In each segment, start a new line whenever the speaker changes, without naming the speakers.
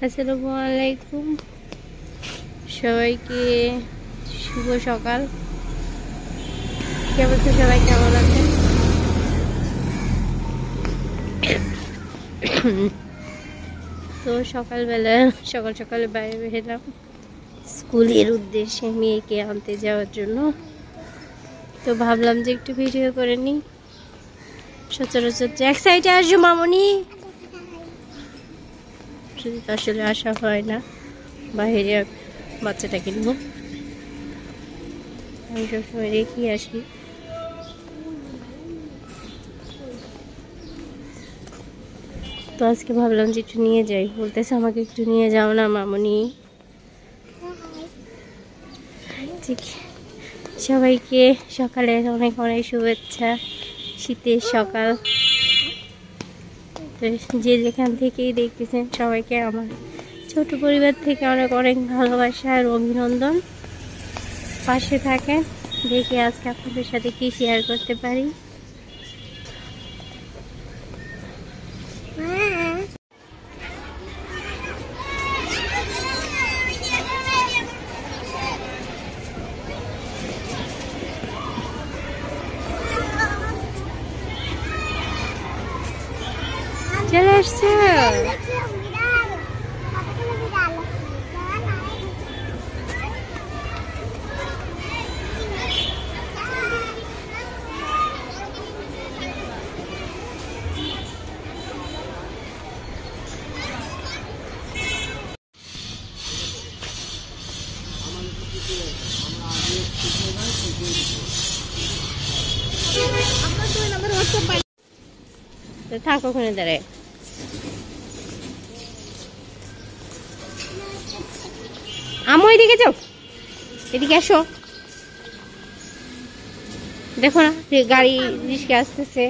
আসসালামু আলাইকুম সবাইকে, শুভ সকাল। কেমন আছেন সবাই? কেমন আছেন? তো সকালবেলা সকাল সকালে বাইরে বেরোলাম স্কুলের উদ্দেশ্যে মেয়েকে আনতে যাওয়ার জন্য। তো ভাবলাম যে একটু ভিডিও করে নিই। সচরাচর এক সাইডে আসো মামনি, শুধু তো আসলে আসা হয় না বাইরে বাচ্চাটাকে নিয়ে। আমি সবসময় রেখে আসি। তো আজকে ভাবলাম যে একটু নিয়ে যাই, বলতেছে আমাকে একটু নিয়ে যাও না মামনি। ঠিক, সবাইকে সকালে অনেক অনেক শুভেচ্ছা। শীতের সকাল। তো যে যেখান থেকেই দেখতেছেন সবাইকে আমার ছোট পরিবার থেকে অনেক অনেক ভালোবাসা আর অভিনন্দন। পাশে থাকেন, দেখি আজকে আপনাদের সাথে কি শেয়ার করতে পারি। চলে আসছে। থাক ওখানে দাঁড়ায়। আমো এদিকে যাও, এদিকে আসো। দেখো না গাড়ি রিস্কে আসতেছে।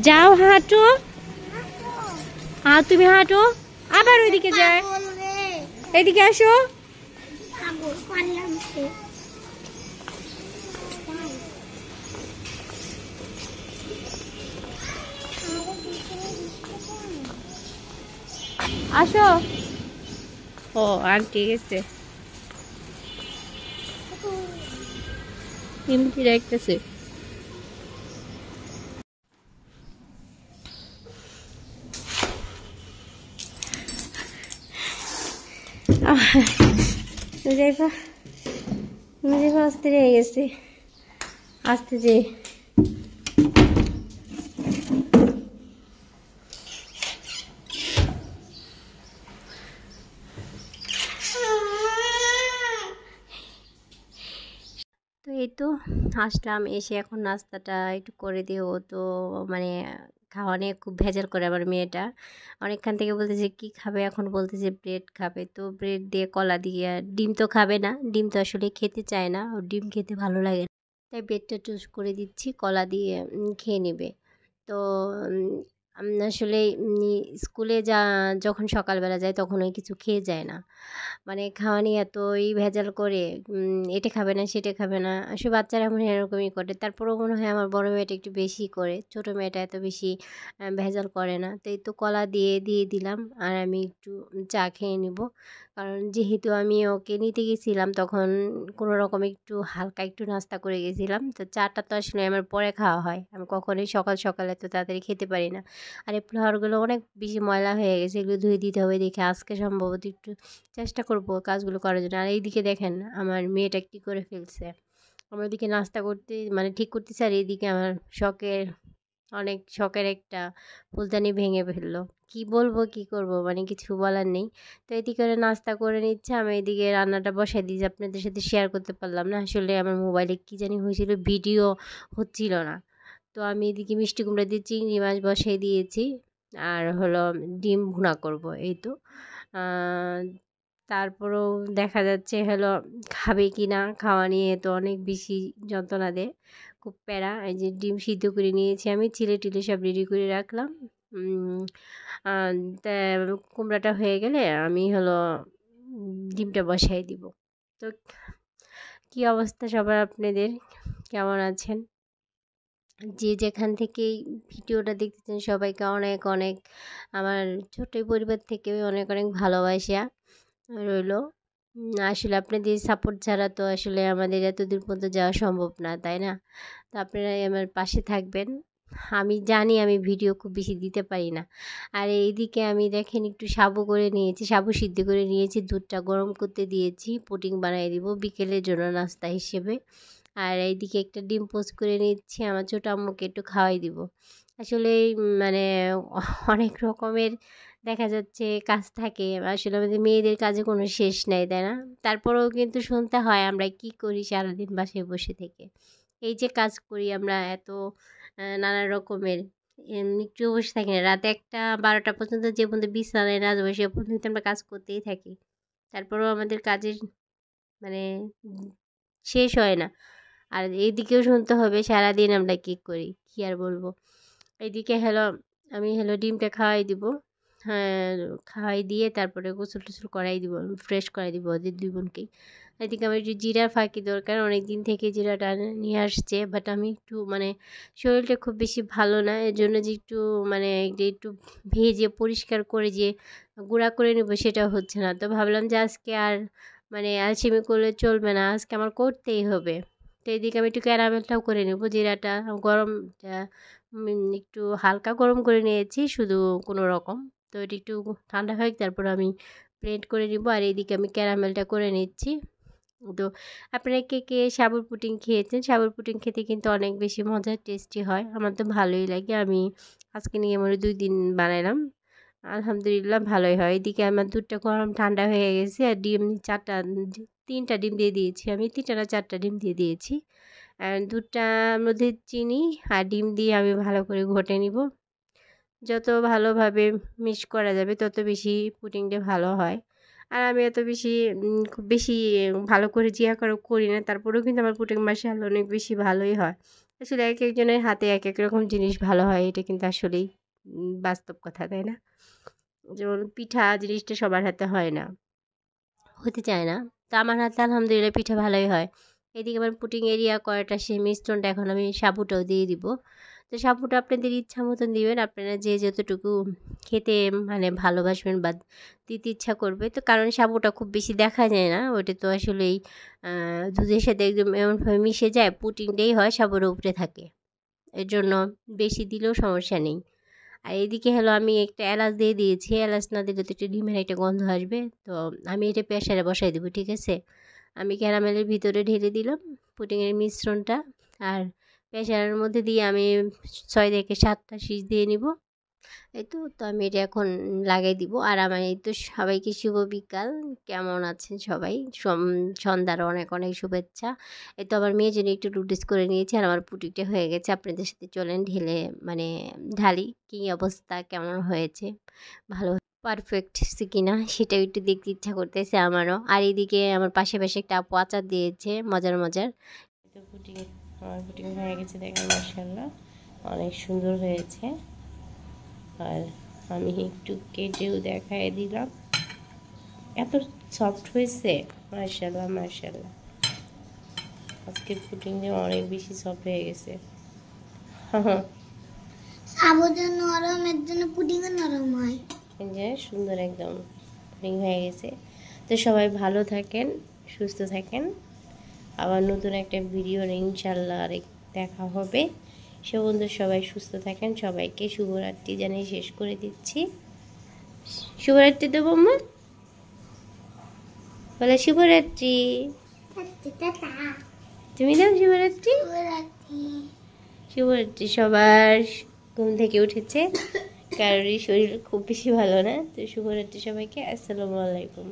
যাও হাঁটো, তুমি হাঁটো। আবার ওইদিকে যায়, এদিকে আসো। আসো। ও আন্টি গেছে, এমনি রাখতেছে। আসতে রয়ে গেছে, আসতে যে তো এই তো আসলাম, এসে এখন নাস্তাটা একটু করে দিও। তো মানে খাওয়া নিয়ে খুব ভেজাল করে আমার মেয়েটা। অনেকক্ষণ থেকে বলতেছে কি খাবে, এখন বলতেছে ব্রেড খাবে। তো ব্রেড দিয়ে কলা দিয়ে, ডিম তো খাবে না, ডিম তো আসলে খেতে চায় না, ওর ডিম খেতে ভালো লাগে না। তাই ব্রেডটা টোস্ট করে দিচ্ছি, কলা দিয়ে খেয়ে নেবে। তো আসলে স্কুলে যখন সকালবেলা যায় তখন ওই কিছু খেয়ে যায় না। মানে খাওয়া নিয়ে এতই ভেজাল করে, এটা খাবে না সেটা খাবে না। আসলে বাচ্চারা এমন এরকমই করে। তারপরেও মনে হয় আমার বড় মেয়েটা একটু বেশি করে, ছোট মেয়েটা এত বেশি ভেজাল করে না। তো এই তো কলা দিয়ে দিয়ে দিলাম, আর আমি একটু চা খেয়ে নিব। কারণ যেহেতু আমি ওকে নিতে গেছিলাম তখন কোনো রকম একটু হালকা একটু নাস্তা করে গেছিলাম। তো চাটা তো আসলে আমার পরে খাওয়া হয়, আমি কখনোই সকাল সকাল এত তাড়াতাড়ি খেতে পারি না। আর এই ফ্লাওয়ারগুলো অনেক বেশি ময়লা হয়ে গেছে, এগুলো ধুয়ে দিতে হবে দেখে আজকে সম্ভবত একটু চেষ্টা করব কাজগুলো করার জন্য। আর এইদিকে দেখেন আমার মেয়েটা কী করে ফেলছে। আমার ওইদিকে নাস্তা করতে মানে ঠিক করতেছে, আর এইদিকে আমার অনেক শখের একটা ফুলদানি ভেঙে ফেললো। কি বলবো কি করব, মানে কিছু বলার নেই। তো এদিকে ওরা নাস্তা করে নিচ্ছে, আমি এদিকে রান্নাটা বসাই দিয়েছি। আপনাদের সাথে শেয়ার করতে পারলাম না, আসলে আমার মোবাইলে কী জানি হয়েছিল, ভিডিও হচ্ছিল না। তো আমি এদিকে মিষ্টি কুমড়া দিয়ে চিংড়ি মাছ বসাই দিয়েছি, আর হলো ডিম ভুনা করব এই তো। তারপরেও দেখা যাচ্ছে হলো খাবে কি না, খাওয়া নিয়ে তো অনেক বেশি যন্ত্রণা দেয়, খুব প্যারা। এই যে ডিম সিদ্ধ করে নিয়েছি, আমি ছিলে টিলে সব রেডি করে রাখলাম। আহ, তা কুমড়াটা হয়ে গেলে আমি হলো ডিমটা বসাই দিব। তো কি অবস্থা সবার, আপনাদের কেমন আছেন? যে যেখান থেকেই ভিডিওটা দেখতেছেন সবাইকে অনেক অনেক আমার ছোট্ট পরিবার থেকে অনেক অনেক ভালোবাসা রইলো। আসলে আপনাদের সাপোর্ট ছাড়া তো আসলে আমাদের এতদূর পর্যন্ত যাওয়া সম্ভব না, তাই না? তো আপনারাই আমার পাশে থাকবেন। আমি জানি আমি ভিডিও খুব বেশি দিতে পারি না। আর এইদিকে আমি দেখেন একটু সাবু করে নিয়েছি, সাবু সিদ্ধ করে নিয়েছি, দুধটা গরম করতে দিয়েছি, পুডিং বানিয়ে দিব বিকেলের জন্য নাস্তা হিসেবে। আর এইদিকে একটা ডিম পোস্ট করে নিচ্ছি, আমার ছোট আম্মুকে একটু খাওয়াই দিব। আসলে মানে অনেক রকমের দেখা যাচ্ছে কাজ থাকে, আসলে আমাদের মেয়েদের কাজে কোনো শেষ নাই, তাই না? তারপরেও কিন্তু শুনতে হয় আমরা কি করি সারাদিন বাসায় বসে থেকে। এই যে কাজ করি আমরা এত নানা রকমের, একটু বসে থাকি না, রাত 1টা 12টা পর্যন্ত যে পর্যন্ত বিছানায় না যাবো সে পর্যন্ত আমরা কাজ করতেই থাকি। তারপরেও আমাদের কাজের মানে শেষ হয় না। আর এইদিকেও শুনতে হবে সারাদিন আমরা কী করি, কী আর বলবো। এইদিকে আমি ডিমটা খাওয়াই দিব। হ্যাঁ, খাওয়াই দিয়ে তারপরে গোসল টোসল করাই দিব, ফ্রেশ করাই দিব ওদের 2 বোনকেই। এদিকে আমার একটু জিরার ফাঁকি দরকার, অনেক দিন থেকে জিরাটা নিয়ে আসছে, বাট আমি একটু মানে শরীরটা খুব বেশি ভালো না, এর জন্য যে একটু মানে একটু ভেজে পরিষ্কার করে যে গুঁড়া করে নেবো সেটা হচ্ছে না। তো ভাবলাম যে আজকে আর মানে আলসেমি করলে চলবে না, আজকে আমার করতেই হবে। তো এদিকে আমি একটু ক্যারামেলটাও করে নেব, জিরাটা গরম একটু হালকা গরম করে নিয়েছি শুধু কোনো রকম। তো এটি একটু ঠান্ডা হয় তারপর আমি ব্লেন্ড করে নিব। আর এইদিকে আমি ক্যারামেলটা করে নিচ্ছি। তো আপনারা কে কে সাবুর পুডিং খেয়েছেন? সাবুর পুডিং খেতে কিন্তু অনেক বেশি মজার টেস্টি হয়, আমার তো ভালোই লাগে। আমি আজকে নিয়ে মনে 2 দিন বানাইলাম, আলহামদুলিল্লাহ ভালোই হয়। এদিকে আমার দুধটা গরম ঠান্ডা হয়ে গেছে, আর ডিম 3টা ডিম দিয়ে দিয়েছি, আমি 3টা না 4টা ডিম দিয়ে দিয়েছি। আর দুধটার মধ্যে চিনি আর ডিম দিয়ে আমি ভালো করে ঘটে নিব। যত ভালোভাবে মিক্স করা যাবে তত বেশি পুডিংটা ভালো হয়। আর আমি এত বেশি খুব বেশি ভালো করে জিয়া করি না, তারপরেও কিন্তু আমার পুডিং মাশাআল্লাহ অনেক বেশি ভালোই হয়। আসলে এক একজনের হাতে এক এক রকম জিনিস ভালো হয়, এটা কিন্তু আসলেই বাস্তব কথা, তাই না? যেমন পিঠা জিনিসটা সবার হাতে হয় না, হতে চায় না। তো আমার হাতে আলহামদুলিল্লাহ পিঠা ভালোই হয়। এদিকে আমার পুডিং এরিয়া করাটা সেই মিশ্রণটা এখন আমি সাবুটাও দিয়ে দিব। তো সাবুটা আপনাদের ইচ্ছা মতন দিবেন, আপনারা যে যতটুকু খেতে মানে ভালোবাসবেন বা দিতে ইচ্ছা করবে। তো কারণ সাবুটা খুব বেশি দেখা যায় না, ওটা তো আসলেই দুধের সাথে একদম এমনভাবে মিশে যায়, পুডিংটাই হয় সাবুর উপরে থাকে, এর জন্য বেশি দিলেও সমস্যা নেই। আর এদিকে আমি একটা এলাচ দিয়ে দিয়েছি, এলাচ না দিলে তো একটু ডিমের একটা গন্ধ আসবে। তো আমি এটা প্রেসারে বসাই দেবো, ঠিক আছে? আমি ক্যারামেলের ভিতরে ঢেলে দিলাম পুডিংয়ের মিশ্রণটা, আর প্রেসারের মধ্যে দিয়ে আমি 6 থেকে 7টা সিজ দিয়ে নিব। এই তো তো আমি এটা এখন লাগাই দিব। আর আমার এই তো সবাইকে শুভ বিকাল, কেমন আছেন সবাই? সন্ধ্যার অনেক অনেক শুভেচ্ছা। এই তো আমার মেয়ের জন্য একটু নুডলস করে নিয়েছি, আর আমার পুটিটা হয়ে গেছে। আপনাদের সাথে চলেন ঢেলে মানে ঢালি, কী অবস্থা, কেমন হয়েছে, ভালো পারফেক্ট কিনা সেটাও একটু দেখতে ইচ্ছা করতেছে আমারও। আর এদিকে আমার পাশে পাশে একটা আপু আচার দিয়েছে মজার মজার। তো আমার পুটিং হয়ে গেছে, দেখেন মাশাআল্লাহ অনেক সুন্দর হয়েছে। আর আমি একটু কেটেও দেখাই দিলাম, এত সফট হয়েছে, মাশাআল্লাহ মাশাআল্লাহ। আজকের পুডিংটা অনেক বেশি সফট হয়ে গেছে।
সাবুদের নরমের জন্য পুডিংও নরম হয়।
সুন্দর একদম পুডিং হয়ে গেছে। তো সবাই ভালো থাকেন, সুস্থ থাকেন, আবার নতুন একটা ভিডিও ইনশাল্লাহ দেখা হবে। সে বন্ধু সবাই সুস্থ থাকেন, সবাইকে শুভরাত্রি জানিয়ে শেষ করে দিচ্ছি। শুভরাত্রি দেবো মা, বলে শুভরাত্রি, তুমি দাও শুভরাত্রি। শুভরাত্রি। সবার ঘুম থেকে উঠেছে, কারোরই শরীর খুব বেশি ভালো না। তো শুভরাত্রি সবাইকে, আসসালামু আলাইকুম।